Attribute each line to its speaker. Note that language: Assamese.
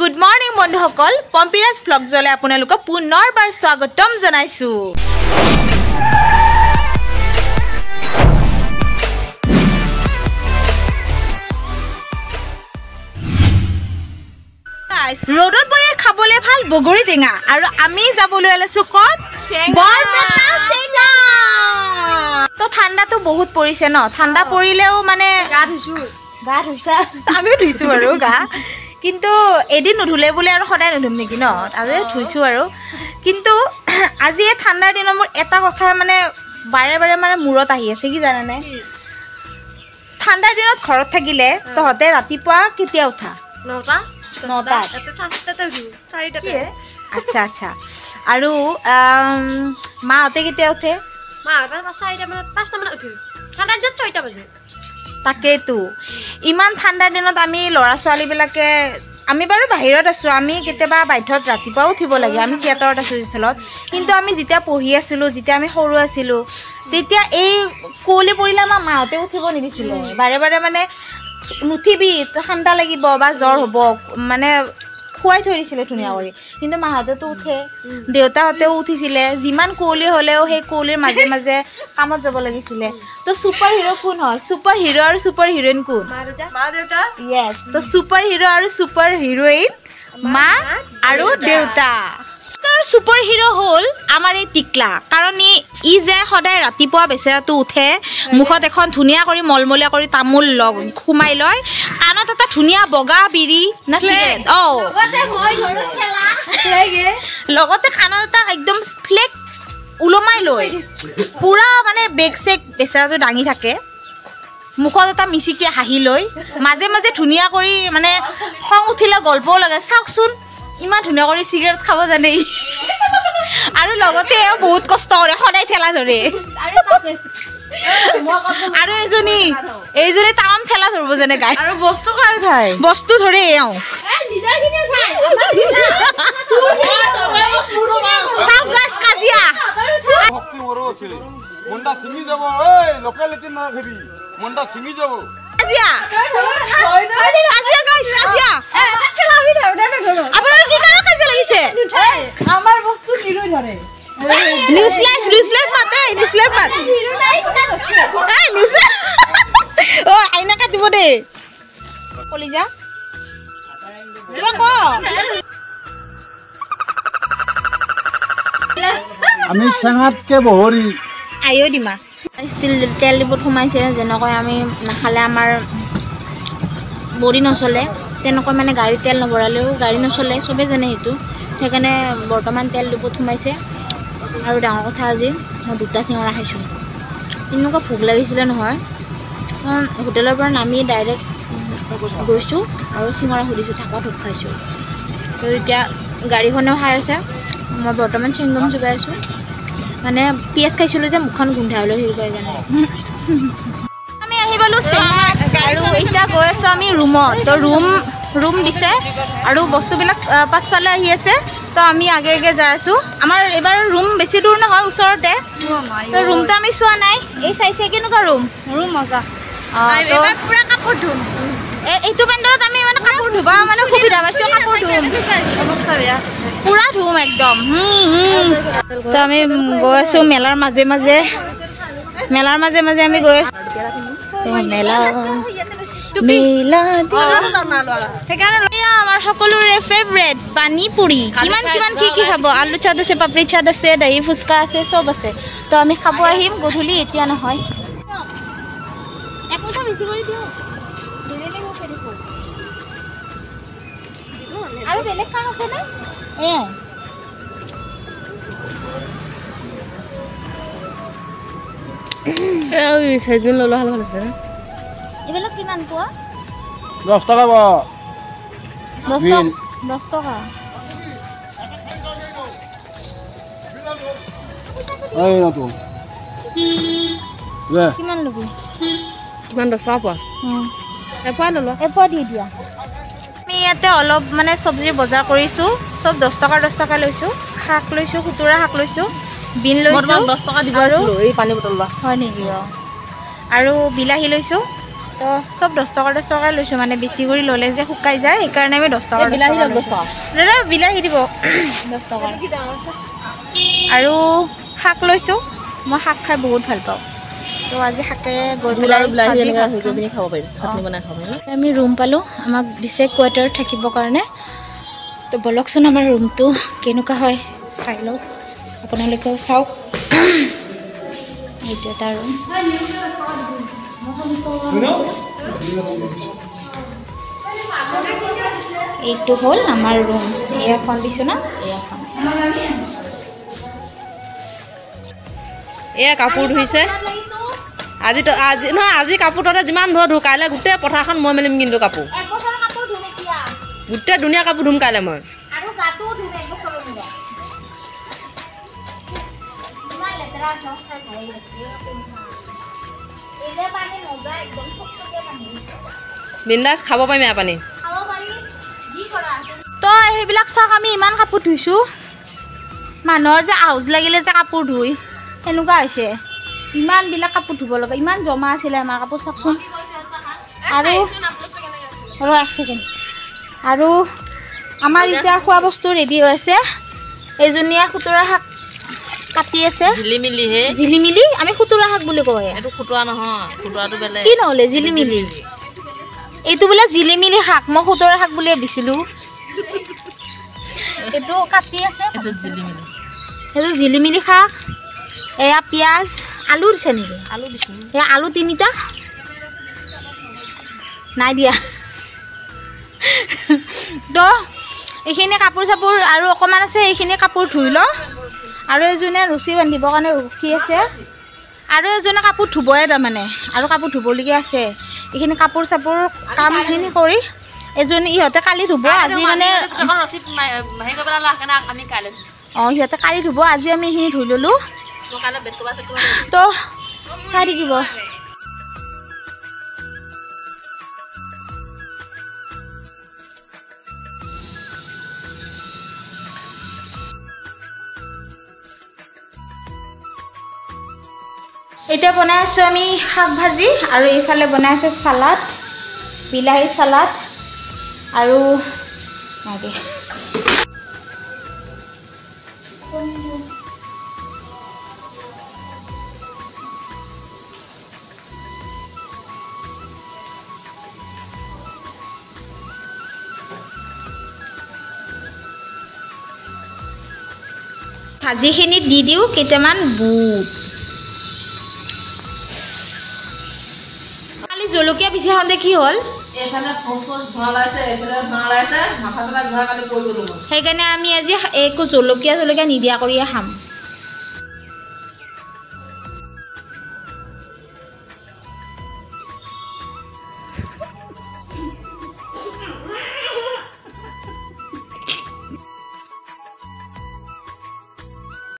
Speaker 1: Good morning বন্ধুসকল পম্পিৰাজ ব্লগ জলে আপোনালোকক পুনৰবাৰ স্বাগতম জনাইছো guys ৰ'দত বহি খাবলৈ ভাল বগৰী টেঙা আৰু আমি যাবলৈ আলছো কত বৰপেটা চেঙা তো ঠাণ্ডাটো বহুত পৰিছে ন ঠাণ্ডা পৰিলেও মানে গা ধুইছা আমিও ধুইছো আৰু গা কিন্তু এদিন নুধুলে বলে আৰু সদায় নুধুম নেকি ন আজি ধুইছো আৰু কিন্তু আজি এই ঠাণ্ডাৰ দিনৰ মোৰ এটা কথা মানে বাৰে বাৰে মানে মূৰত আহি আছে কি জানানে ঠাণ্ডাৰ দিনত ঘৰত থাকিলে তহতে ৰাতিপুৱা কেতিয়া উঠা 9টা আচ্ছা আচ্ছা আৰু মাহঁতে কেতিয়া উঠে
Speaker 2: মাহঁতে 5টা মানত উঠে ঠাণ্ডাৰ দিনত 6টা বাজে
Speaker 1: তাকেতো ইমান ঠাণ্ডাৰ দিনত আমি ল'ৰা ছোৱালীবিলাকে আমি বাৰু বাহিৰত আছোঁ আমি কেতিয়াবা বাধ্যত ৰাতিপুৱা উঠিব লাগে আমি থিয়েটাৰত আছোঁ স্থলত কিন্তু আমি যেতিয়া পঢ়ি আছিলোঁ যেতিয়া আমি সৰু আছিলোঁ তেতিয়া এই কুঁৱলী পৰিলে আমাৰ মাহঁতে উঠিব নিদিছিলে বাৰে বাৰে মানে নুঠিবি ঠাণ্ডা লাগিব বা জ্বৰ হ'ব মানে খুৱাই থৈ দিছিলে ধুনীয়া কৰি কিন্তু মাহঁতেতো উঠে দেউতাহঁতেও উঠিছিলে যিমান কুঁৱলী হ'লেও সেই কুঁৱলীৰ মাজে মাজে কামত যাব লাগিছিলে তো ছুপাৰ হিৰো কোন হয় ছুপাৰ হিৰো আৰু ছুপাৰ হিৰোইন কোন
Speaker 2: মা দেউতা
Speaker 1: ইয়েছ তো ছুপাৰ হিৰো আৰু ছুপাৰ হিৰোইন মা আৰু দেউতা ছুপাৰ হিৰো হ'ল আমাৰ এই টিকলা কাৰণ ই যে সদায় ৰাতিপুৱা বেচেৰাটো উঠে মুখত এখন ধুনীয়া কৰি মলমলীয়া কৰি তামোল সোমাই লয় কাণত এটা ধুনীয়া বগা বিৰি নাছিলে লগতে কাণত এটা একদম ফ্লেক ওলমাই লৈ পুৰা মানে বেগ চেগ বেচেৰাটো দাঙি থাকে মুখত এটা মিচিকি হাঁহি লৈ মাজে মাজে ধুনীয়া কৰি মানে খং উঠিলে গল্পও লাগে চাওকচোন ইমান ধুনীয়া কৰি চিগাৰেট খাব জানে আৰু লগতে বহুত কষ্ট কৰে সদায় ঠেলা ধৰে আৰু এইজনী তাম ঠেলা ধৰিব জানে গাই আৰু বস্তু খাই খাই বস্তু ধৰে এওঁ কাজিয়া
Speaker 3: মন্ডা ছিঙি যাব লোকেলিটি না খেবি মন্ডা ছিঙি যাব
Speaker 1: কাজিয়া কাজিয়া গাইছ কাজিয়া আপোনাৰ কি কাৰণে কাজিয়া লাগিছে আমাৰ বস্তু নিৰৈ ধৰে নিউজ লাইভ মাতে নিউজ লাইভ মাত এই নিউজ ও আইনা কাটিব দে কলিজা কিবা ক
Speaker 3: আমি চেঙাতকে বহৰি
Speaker 1: আইও দিমা ষ্টিল তেল ডিপুত সোমাইছে যেনেকৈ আমি নাখালে আমাৰ বডি নচলে তেনেকৈ মানে গাড়ী তেল নভৰালেও গাড়ী নচলে চবেই জানে সেইটো সেইকাৰণে বৰ্তমান তেল ডিপুত সোমাইছে আৰু ডাঙৰ কথা আজি মই 2টা চিঙৰা খাইছোঁ এনেকুৱা ভোক লাগিছিলে নহয় হোটেলৰ পৰা নামি ডাইৰেক্ট গৈছোঁ আৰু চিঙৰা সুধিছোঁ থাকা ভোক খাইছোঁ তো এতিয়া গাড়ীখনেও খাই আছে মই বৰ্তমান চিংগম চুবাই আছোঁ মানে পিঁয়াজ খাইছিলোঁ যে মুখখন গোন্ধাই লৈ হেৰি পাই জানে আমি আহি পালোঁ আৰু এতিয়া গৈ আছোঁ আমি ৰুমত তো ৰুম দিছে আৰু বস্তুবিলাক পাছফালে আহি আছে তো আমি আগে আগে যাই আছোঁ আমাৰ এইবাৰ ৰুম বেছি দূৰ নহয় ওচৰতে তো ৰুমটো আমি চোৱা নাই এই চাইছে কেনেকুৱা ৰুম মজা পুৰা কাপোৰ ধুম এইটো পেণ্ডেলত আমি মানে কাপোৰ ধুবা মানে সুবিধা পাইছোঁ কাপোৰ ধুম অৱস্থা বেয়া পুৰা ধুম একদম তো আমি গৈ আছোঁ মেলাৰ মাজে মাজে আমি গৈ আছোঁ আমাৰ সকলোৰে ফেভৰেট পানী পুৰি কিমান কি খাব আলু চাট আছে পাপৰি চাট আছে দহি ফুচকা আছে চব আছে তো আমি খাব আহিম গধূলি এতিয়া নহয় আৰু বেলেগ কাম আছে নে
Speaker 2: ফেচবিন ললো ভাল আছে না
Speaker 1: এইবিলাক কিমান পোৱা
Speaker 3: 10 টকা
Speaker 1: 10 টকা
Speaker 3: এই নতো
Speaker 1: কিমান ল'বি
Speaker 2: কিমান 10 টকা পোৱা এপা ললো
Speaker 1: এপা দি দিয়া আমি ইয়াতে অলপ মানে চব্জিৰ বজাৰ কৰিছোঁ চব 10 টকা লৈছোঁ শাক লৈছোঁ খুতুৰা শাক লৈছোঁ বিন লৈছোঁ
Speaker 2: 10 টকা দিব এই পানী বটল বা
Speaker 1: হয় নেকি আৰু বিলাহী লৈছোঁ তো চব 10 টকা লৈছোঁ মানে বেছি কৰি ল'লে যে শুকাই যায় সেইকাৰণে আমি 10 টকা বিলাহী দাদা বিলাহী দিব 10 টকা আৰু শাক লৈছোঁ মই শাক খাই বহুত ভাল পাওঁ তো আজি শাকেৰে গৈ বিলাহী এনেকৈ হেৰি কৰি পিনি খাব পাৰিম চাটনি বনাই খাব পাৰিম আমি ৰুম পালোঁ আমাক দিছে কোৱাৰ্টাৰ থাকিবৰ কাৰণে তো বলকচোন আমাৰ ৰুমটো কেনেকুৱা হয় চাই লওক আপোনালোকেও চাওক এইটো এটা ৰুম এইটো হ'ল আমাৰ ৰুম এয়া এখন বিচনা
Speaker 4: এয়া কাপোৰ ধুইছে আজি নহয় আজি কাপোৰ ততে যিমান ধুৱ কাইলৈ গোটেই পথাৰখন মই মেলিম কিন্তু কাপোৰ গোটেই ধুনীয়া কাপোৰ ধুম কাইলৈ মই বিন্দাছ খাব পাৰিম এয়া পানী
Speaker 1: তো সেইবিলাক চাওক আমি ইমান কাপোৰ ধুইছোঁ মানুহৰ যে আউজ লাগিলে যে কাপোৰ ধুই সেনেকুৱা হৈছে ইমানবিলাক কাপোৰ ধুব লগা ইমান জমা আছিলে আমাৰ কাপোৰ চাওকচোন আৰু এক ছেকেণ্ড আৰু আমাৰ এতিয়া খোৱা বস্তু ৰেডি হৈ আছে এইজনীয়ে খুতুৰা শাক কাটি আছে জিলিমিলি আমি খুতুৰা শাক বুলি কওঁ
Speaker 4: এইটো খুতুৰা নহয় খুতুৰাটো বেলেগ
Speaker 1: কি নহ'লে জিলিমিলি এইটো বোলে জিলিমিলি শাক মই খুতুৰা শাক বুলিয়ে দিছিলোঁ এইটো কাটি আছে সেইটো জিলিমিলি শাক এয়া পিঁয়াজ আলু দিছে নেকি
Speaker 4: আলু দিছোঁ
Speaker 1: এয়া আলু 3টা নাই দিয়া তো এইখিনি কাপোৰ চাপোৰ আৰু অকণমান আছে এইখিনি কাপোৰ ধুই লওঁ আৰু এজনে ৰছী বান্ধিবৰ কাৰণে ৰখি আছে আৰু এজনে কাপোৰ ধুবই তাৰমানে আৰু কাপোৰ ধুবলগীয়া আছে এইখিনি কাপোৰ চাপোৰ কামখিনি কৰি এজনী ইহঁতে কালি ধুব আজি মানে অঁ সিহঁতে কালি ধুব আজি আমি এইখিনি ধুই ল'লোঁ তো চাই থাকিব এতিয়া বনাই আছোঁ আমি শাক ভাজি আৰু এইফালে বনাই আছে চালাড বিলাহী চালাড আৰু ভাজিখিনিত দি দিওঁ কেইটামান বুট কালি জলকীয়া পিছা হওঁতে কি হ'ল সেইকাৰণে আমি আজি একো জলকীয়া নিদিয়া কৰিয়ে খাম